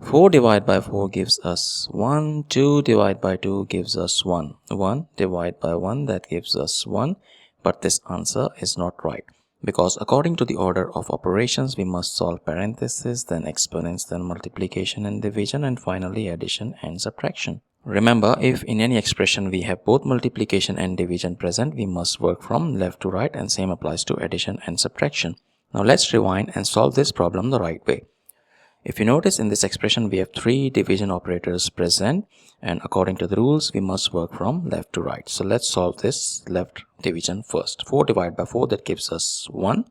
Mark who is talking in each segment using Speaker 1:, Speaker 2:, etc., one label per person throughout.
Speaker 1: 4 divided by 4 gives us 1. 2 divided by 2 gives us 1. 1 divided by 1, that gives us 1. But this answer is not right, because according to the order of operations, we must solve parentheses, then exponents, then multiplication and division, and finally addition and subtraction. Remember, if in any expression we have both multiplication and division present, we must work from left to right, and same applies to addition and subtraction. Now let's rewind and solve this problem the right way. If you notice, in this expression we have 3 division operators present, and according to the rules we must work from left to right. So let's solve this left division first. 4 divided by 4, that gives us 1.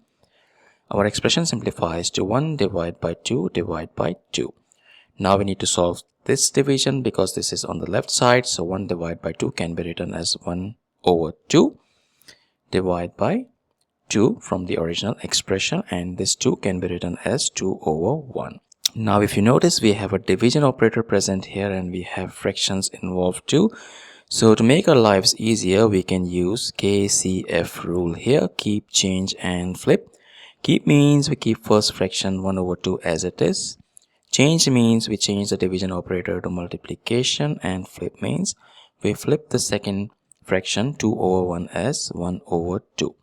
Speaker 1: Our expression simplifies to 1 divided by 2 divided by 2. Now we need to solve this division because this is on the left side, so 1 divided by 2 can be written as 1 over 2 divided by 2 from the original expression, and this 2 can be written as 2 over 1. Now if you notice, we have a division operator present here and we have fractions involved too. So to make our lives easier, we can use KCF rule here: keep, change and flip. Keep means we keep first fraction 1 over 2 as it is. Change means we change the division operator to multiplication, and flip means we flip the second fraction 2 over 1 as 1 over 2.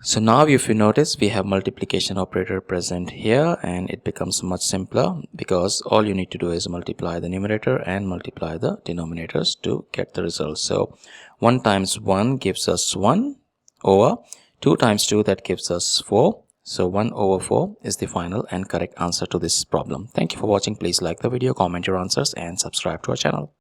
Speaker 1: So now if you notice, we have multiplication operator present here, and it becomes much simpler because all you need to do is multiply the numerator and multiply the denominators to get the result. So 1 times 1 gives us 1 over 2 times 2, that gives us 4. So 1 over 4 is the final and correct answer to this problem. Thank you for watching. Please like the video, comment your answers and subscribe to our channel.